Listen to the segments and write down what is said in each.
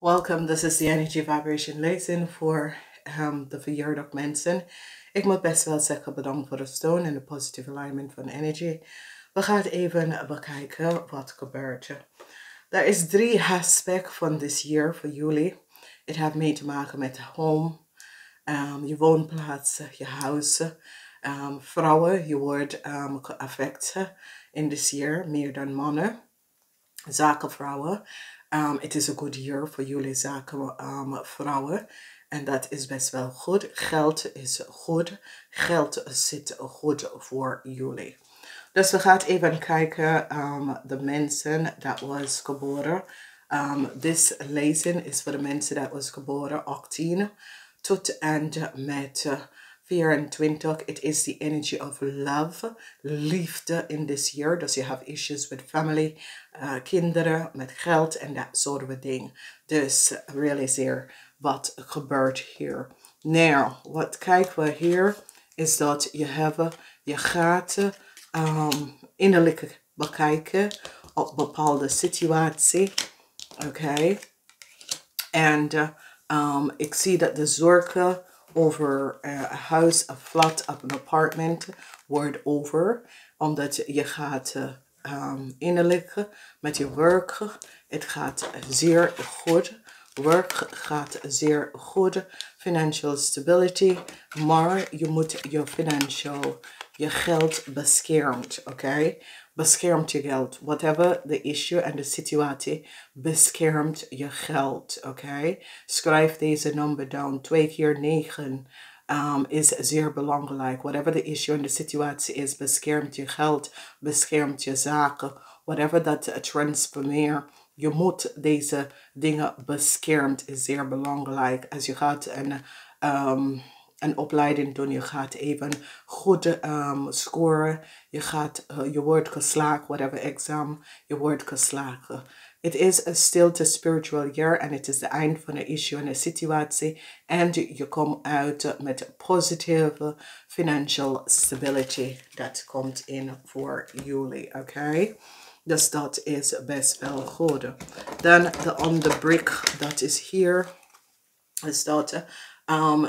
Welcome, this is the Energy Vibration Lesson voor de verjaardag mensen. Ik moet best wel zeggen bedankt voor de steun en de positieve alignment van energy. We gaan even bekijken wat gebeurt. Er is 3 aspecten van this year voor jullie. Het heeft mee te maken met home, je woonplaats, je huis. Vrouwen, je wordt geaffect in this year meer dan mannen. Zakenvrouwen. Het is een good year voor jullie zakenvrouwen. En dat is best wel goed. Geld is goed. Geld zit goed voor jullie. Dus we gaan even kijken de mensen dat was geboren. This lezing is voor de mensen dat was geboren 18 tot en met 24. It is the energy of love, liefde in this year. Dus je have issues with family, kinderen, met geld en dat soort of dingen. Dus realiseer wat gebeurt hier. Nou, wat kijken we hier is dat je gaat innerlijk bekijken op bepaalde situatie. Oké. En ik zie dat de zorgen over een huis, een flat, een appartement wordt over. Omdat je gaat innerlijk met je werk. Het gaat zeer goed. Werk gaat zeer goed. Financial stability. Maar je moet je geld beschermt. Oké? Beschermt je geld. Whatever the issue en de situatie, beschermt je geld. Oké? Schrijf deze nummer down. 2 keer 9 is zeer belangrijk. Whatever the issue en de situatie is, beschermt je geld, beschermt je zaken. Whatever dat transformeert. Je moet deze dingen beschermt, is zeer belangrijk. Als je gaat een opleiding doen, je gaat even goed scoren, je wordt geslaagd, whatever exam, je wordt geslaagd. It is a still a spiritual year and it is the eind van een issue en een situatie. En je komt uit met positive financial stability. Dat komt in voor jullie, oké? Dus dat is best wel goed. Dan de andere brick dat is hier. Is dat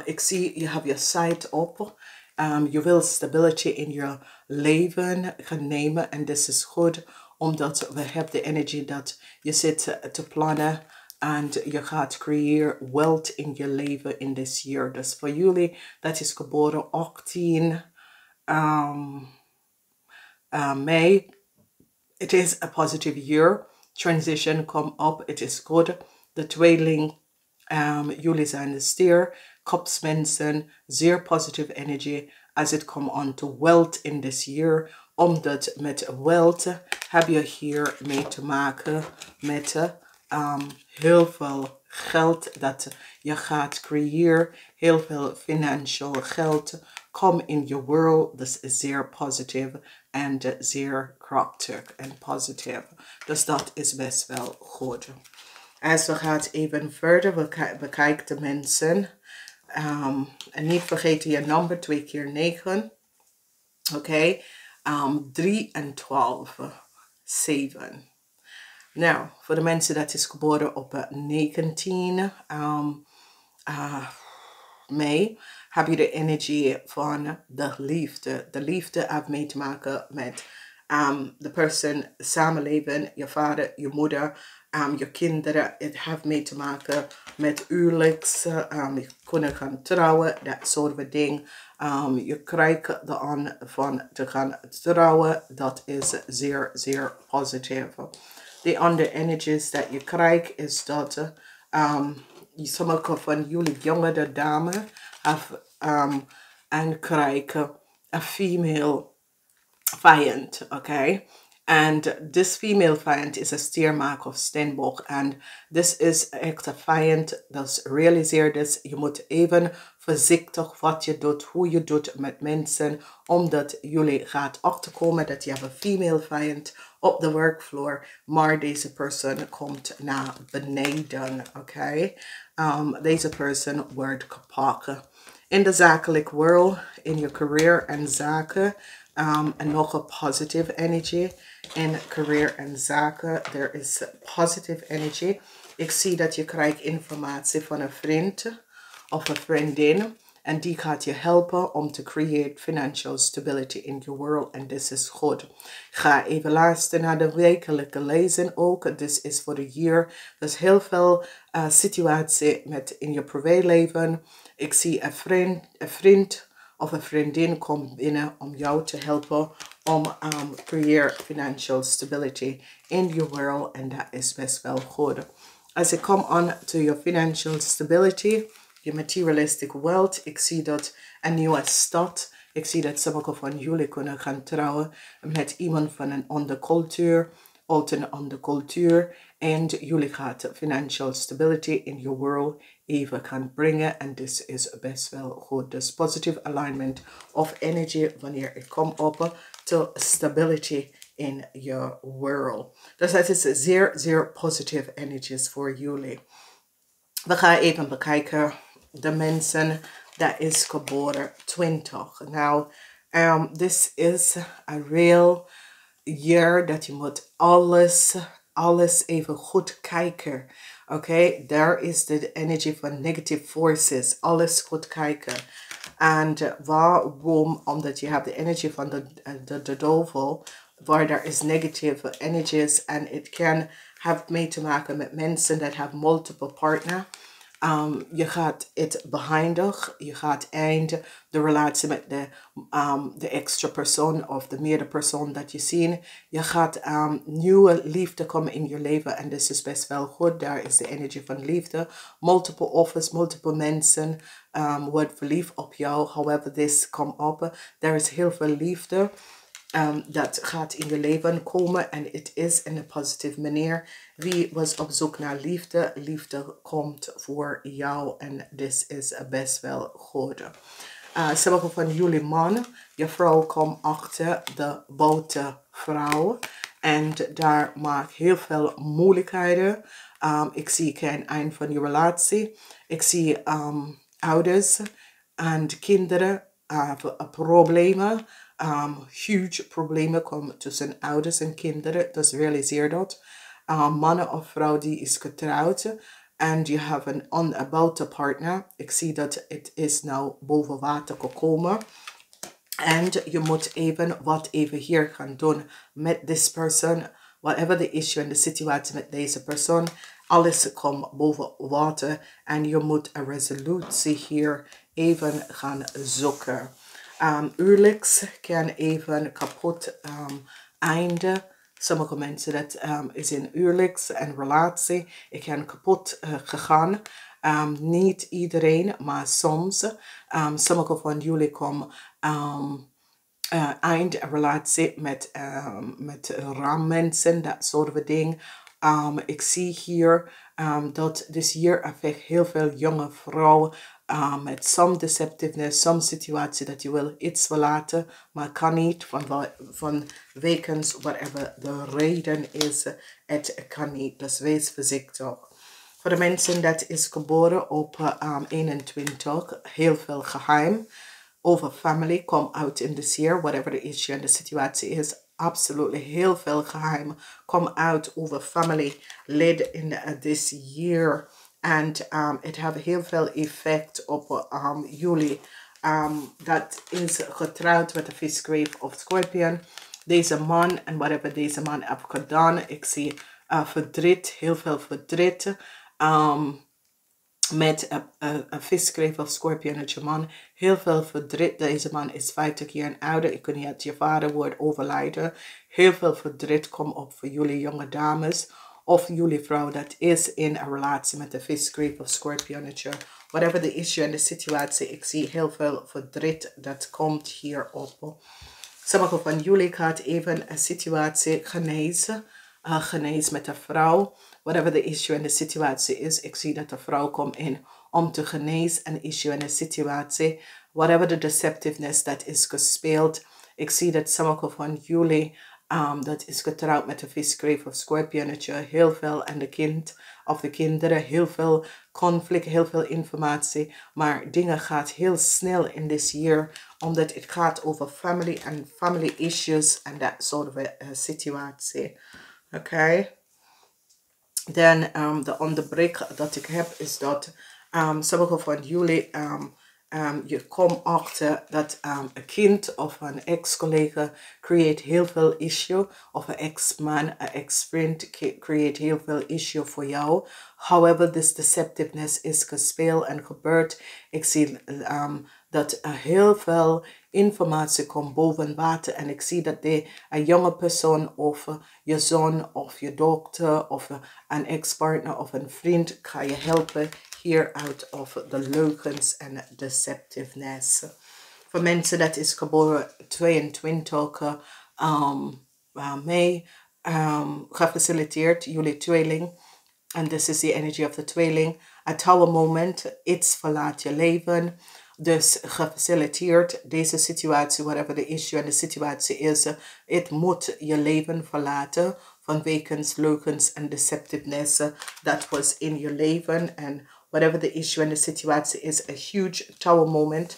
ik zie je hebt je site op. Je wil stability in je leven gaan nemen. En dit is goed. Omdat we hebben de energie dat je zit te plannen. En je gaat creëren wealth in je leven in this year. Dus voor jullie dat is geboren 18 Mei. It is a positive year. Transition come up. It is good. De tweeling. Jullie zijn de stier. Kopsmensen. Zeer positive energy. As it come on to wealth in this year. Omdat met wealth heb je hier mee te maken met heel veel geld dat je gaat creëren. Heel veel financial geld. Come in your world. Dus zeer positief en zeer krachtig en positief. Dus dat is best wel goed. Als we gaan even verder, we bekijken de mensen. En niet vergeten je nummer 2 keer 9. Oké. 3 en 12. 7. Nou, voor de mensen dat is geboren op 19 Mei, heb je de energie van de liefde. De liefde heeft mee te maken met de persoon, samenleven, je vader, je moeder, je kinderen. Het heeft mee te maken met huwelijks, je kunnen gaan trouwen, dat soort van ding. Je krijgt de aan van te gaan trouwen, dat is zeer, zeer positief. De andere energies dat je krijgt is dat sommige van jullie jongere dames hebben en krijgen een female vijand, oké? And this female vijand is a stiermaak of steenbok. And this is echt een vijand. Dus realiseer dus, je moet even voorzichtig wat je doet, hoe je doet met mensen. Omdat jullie gaat achterkomen dat je hebt een female vijand op de werkvloer. Maar deze persoon komt naar beneden, oké? Deze persoon wordt gepakt. In de zakelijke wereld, in je career en zaken. En nog een positive energy in career en zaken. There is positive energy. Ik zie dat je krijgt informatie van een vriend of een vriendin. En die gaat je helpen om te create financial stability in your world. En dit is goed. Ga even luisteren naar de wekelijke lezen ook. Dit is voor de year. Dus heel veel situatie met in je privéleven. Ik zie een vriend of een vriendin komt binnen om jou te helpen om create financial stability in your world. En dat is best wel goed. As ik kom on to your financial stability, je materialistic wealth. Ik zie dat een nieuwe start. Ik zie dat sommige van jullie kunnen gaan trouwen met iemand van een andere cultuur. Uit een andere cultuur. En jullie gaan financial stability in your world even gaan brengen. En dit is best wel goed. Dus positive alignment of energy wanneer ik kom op to stability in your world. Dus dat is zeer, zeer positive energies voor jullie. We gaan even bekijken de mensen dat is geboren 20. Nou, this is a real year dat je moet alles even goed kijken. Oké, there is the energy van negative forces. Alles goed kijken. En waarom? Omdat je hebt de energie van de duivel, waar er is negative energies en het kan have mee te maken met mensen dat have multiple partner. Je gaat het beëindigen, je gaat eind de relatie met de extra persoon of de meerdere persoon dat je ziet. Je gaat nieuwe liefde komen in je leven en dit is best wel goed. Daar is de energie van liefde. Multiple offers, multiple mensen wordt verliefd op jou. However, this komt op. Er is heel veel liefde. Dat gaat in je leven komen en het is in een positieve manier. Wie was op zoek naar liefde? Liefde komt voor jou en dit is best wel goed. Sommige van jullie mannen, je vrouw komt achter de buitenvrouw en daar maakt heel veel moeilijkheden. Ik zie geen eind van je relatie. Ik zie ouders en kinderen problemen. Huge problemen komen tussen ouders en kinderen. Dus realiseer dat. Mannen of vrouw die is getrouwd. En je hebt een onabouwde partner. Ik zie dat het is nou boven water gekomen. En je moet wat even hier gaan doen met this person. Whatever the issue en de situatie met deze persoon. Alles komt boven water. En je moet een resolutie hier even gaan zoeken. Huwelijks kan even kapot einde. Sommige mensen dat is in huwelijks en relatie. Het kan kapot gegaan. Niet iedereen, maar soms. Sommige van jullie komen eind relatie met rammensen, dat soort van ding. Ik zie hier dat this year affect heel veel jonge vrouwen met some deceptiveness, some situatie dat je wil iets verlaten, maar kan niet van wegens whatever de reden is, het kan niet. Dus wees voorzichtig. Voor de mensen dat is geboren op 21, heel veel geheim over family come out in this year, whatever the issue en de situatie is. Absolutely heel veel geheim come out over family led in this year. And it have heel veel effect op jullie. Dat is getrouwd met de visgrave of Scorpion. Deze man en whatever deze man heeft gedaan. Ik zie verdriet, heel veel verdriet. Met een visgrave of Scorpion man. Heel veel verdriet. Deze man is 50 jaar ouder. Ik kan niet dat je vader wordt overlijden. Heel veel verdriet komt op voor jullie jonge dames. Of jullie vrouw dat is in een relatie met de visgrave of Scorpionnetje. Whatever the issue en de situatie. Ik zie heel veel verdriet dat komt hier op. Sommige van jullie gaat even een situatie genezen. Genezen met een vrouw. Whatever the issue en de situatie is. Ik zie dat de vrouw komt in om te genezen een issue en de situatie. Whatever the deceptiveness dat is gespeeld. Ik zie dat sommige van jullie dat is getrouwd met de visgrave of Scorpionnetje. Heel veel en de kind of de kinderen. Heel veel conflict, heel veel informatie. Maar dingen gaat heel snel in this year. Omdat het gaat over family en family issues en dat soort situatie. Oké. Dan de onderbreek dat ik heb is dat sommige van jullie je komt achter dat een kind of een ex-collega creëert heel veel issue, of een ex-man, een ex-vriend creëert heel veel issue voor jou. However, this deceptiveness is gespeeld en gebeurd. Ik zie dat heel veel informatie komt boven water en ik zie dat een jonge persoon of je zoon of je dochter of een ex-partner of een vriend ga je helpen hier out of de leugens en deceptiveness. Voor mensen dat is geboren 22 mei, gefaciliteerd, jullie tweeling. En this is the energy of the tweeling. A tower moment, iets verlaat je leven. Dus gefaciliteerd, deze situatie, whatever the issue en de situatie is, het moet je leven verlaten vanwege leugens en deceptiveness that was in je leven. En whatever the issue and the situatie is, a huge tower moment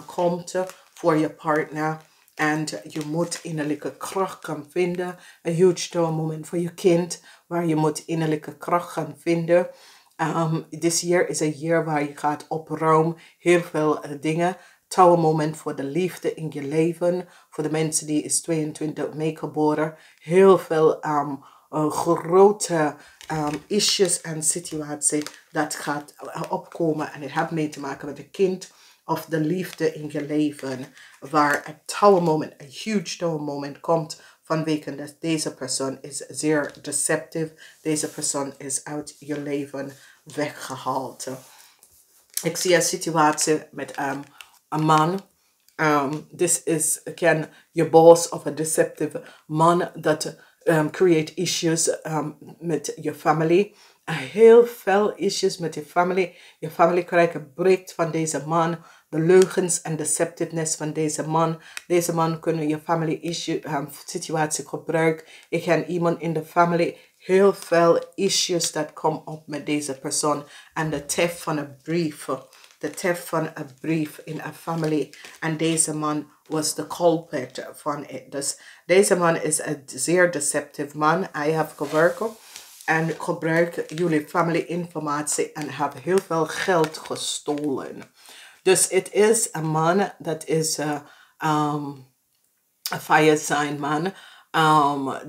komt voor je partner. En je moet innerlijke kracht gaan vinden. A huge tower moment voor je kind, waar je moet innerlijke kracht gaan vinden. This year is a year waar je gaat opruimen. Heel veel dingen. Tower moment voor de liefde in je leven. Voor de mensen die is 22 mei geboren. Heel veel grote issues en situaties dat gaat opkomen. En het heeft mee te maken met een kind of de liefde in je leven. Waar een tower moment, een huge tower moment komt. Vanwege dat deze persoon is zeer deceptief. Deze persoon is uit je leven weggehaald. Ik zie een situatie met een man. This is again your boss of a deceptive man that create issues met je family. Heel veel issues met je family. Je family krijgt een break van deze man. De leugens en deceptiveness van deze man. Deze man kunnen je family issue situatie gebruiken. Ik ken iemand in de family. Heel veel issues dat komen op met deze persoon. En de theft van een brief. De theft van een brief in een family. En deze man was de culprit van het. Dus deze man is een zeer deceptive man. Hij heeft gewerkt en gebruikt jullie family informatie en heeft heel veel geld gestolen. Dus het is een man dat is een fire sign man.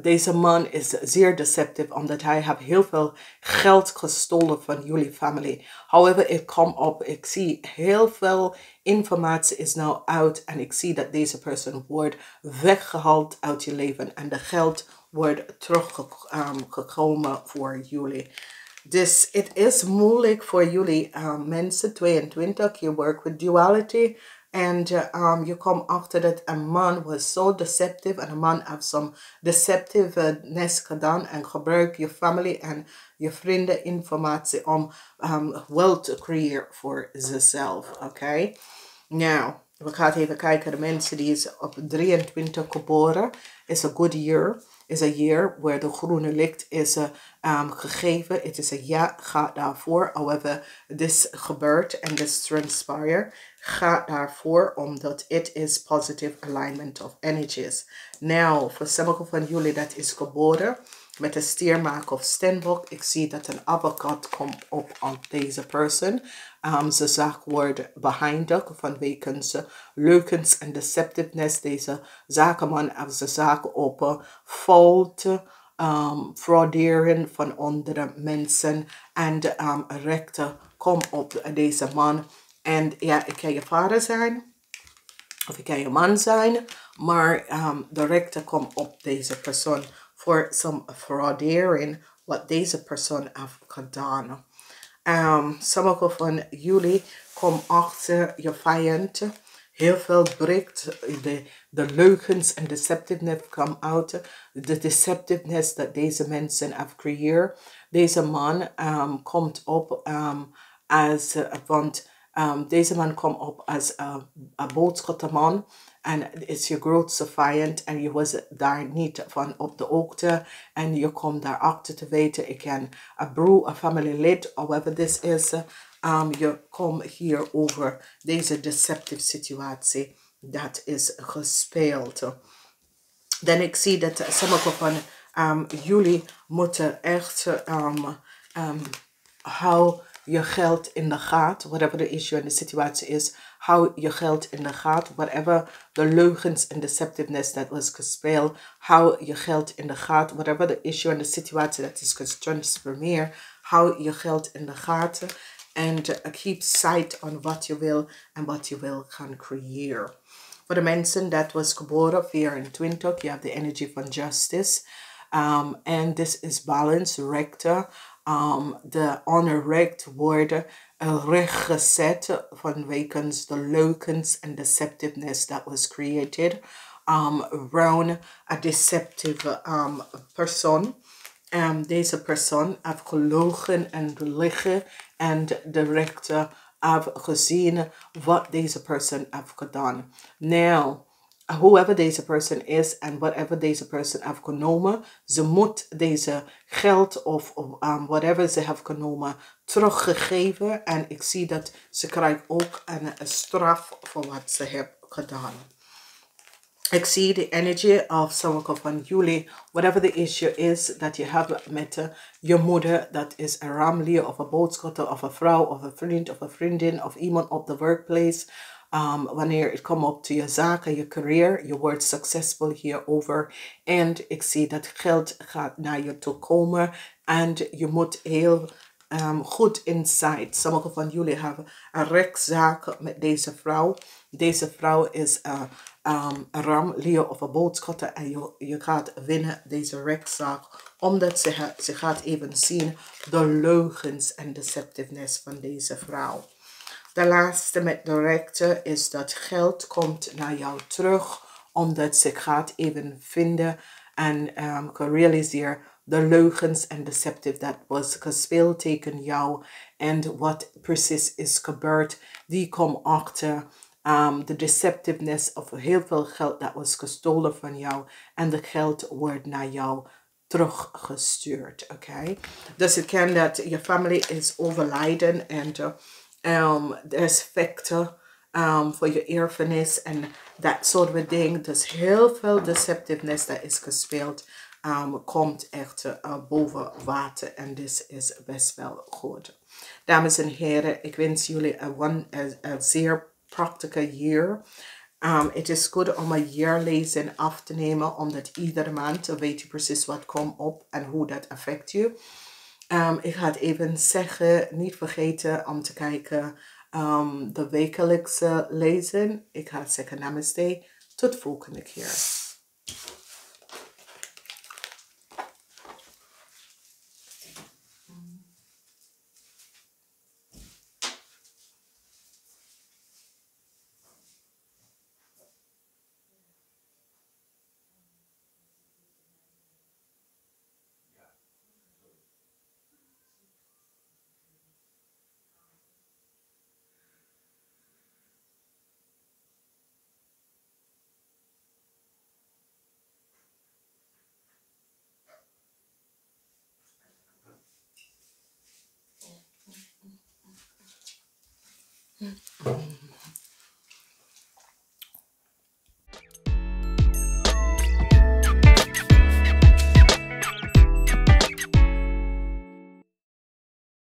Deze man is zeer deceptief omdat hij heeft heel veel geld gestolen van jullie familie. However, ik kom op, ik zie heel veel informatie is nou uit en ik zie dat deze persoon wordt weggehaald uit je leven en de geld wordt teruggekomen voor jullie. Dus het is moeilijk voor jullie mensen, 22, je work with duality. En je komt achter dat een man was zo deceptive en een man heeft some deceptiveness gedaan en gebruikt je familie en je vrienden informatie om wealth te creëren voor zichzelf. Oké? Nou, we gaan even kijken. De mensen die is op 23 geboren. Is a good year. Is a year where de groene licht is gegeven. Het is een ja, gaat daarvoor. However, this gebeurt en this transpire. Gaat daarvoor omdat it is positive alignment of energies. Nou, voor sommigen van jullie dat is geboren met de stiermaak of steenbok. Ik zie dat een advocaat komt op deze persoon. Ze zaak wordt behindigd vanwege ze leugens en deceptiveness. Deze zakenman heeft de zaak op fout, frauderen van andere mensen. En de rechter komt op deze man. En ja, ik kan je vader zijn. Of ik kan je man zijn. Maar de rechter komt op deze persoon voor some fraudering wat deze persoon heeft gedaan. Sommige van jullie komen achter je vijand. Heel veel breekt. De leugens en deceptiveness come out. De deceptiveness dat deze mensen hebben gecreëerd. Deze man komt op als, want deze man komt op als een boodschapperman. En is je grootste vijand. En je was daar niet van op de hoogte. En je komt daarachter te weten. Ik ken een broer, een familielid. However this is. Je komt hier over deze deceptive situatie. Dat is gespeeld. Dan ik zie dat sommige van Jullie moeten echt hou je geld in de gaten, whatever the issue en de situatie is. Hou je geld in de gaten, whatever the leugens en deceptiveness that was gespeeld. Hou je geld in de gaten, whatever the issue en de situatie that is getransformeerd. Hou je geld in de gaten. And keep sight on wat je wil en wat je wil gaan creëren. Voor de mensen dat was geboren 24, you have the energy van justice. And this is balance, rector. De onrecht worden rechtgezet vanwege de leugens en deceptiveness that was created around a deceptive person. Deze persoon heeft gelogen en liegen en de rechter heeft gezien wat deze persoon heeft gedaan. Now, whoever deze person is en whatever deze person heeft genomen, ze moet deze geld of whatever ze heeft genomen teruggegeven. En ik zie dat ze krijgt ook een straf voor wat ze heeft gedaan. Ik zie de energy of sommige van jullie, whatever the issue is dat je hebt met je moeder, dat is een ramlier of een boodschatter of een vrouw of een vriend of een vriendin of iemand op de workplace. Wanneer het komt op je zaken, je career, je wordt succesvol hierover. En ik zie dat geld gaat naar je toe komen en je moet heel goed insight. Sommige van jullie hebben een rechtszaak met deze vrouw. Deze vrouw is een ramlier of een boodschatter en je gaat winnen deze rechtszaak. Omdat ze gaat even zien de leugens en deceptiveness van deze vrouw. De laatste met de rechter is dat geld komt naar jou terug. Omdat ze gaat even vinden en kan realiseren de leugens en deceptive dat was gespeeld tegen jou. En wat precies is gebeurd. Die komt achter de deceptiveness of heel veel geld dat was gestolen van jou. En de geld wordt naar jou teruggestuurd. Oké? Dus het kan dat je familie is overlijden en er is factor voor je erfenis en dat soort van dingen. Dus heel veel deceptiveness dat is gespeeld komt echt boven water. En dit is best wel goed. Dames en heren, ik wens jullie een zeer prachtige jaar. Het is goed om een jaarlezing af te nemen, omdat iedere maand weet je precies wat komt op en hoe dat affect je. Ik ga het even zeggen, niet vergeten om te kijken de wekelijkse lezen. Ik ga het zeggen namaste. Tot de volgende keer.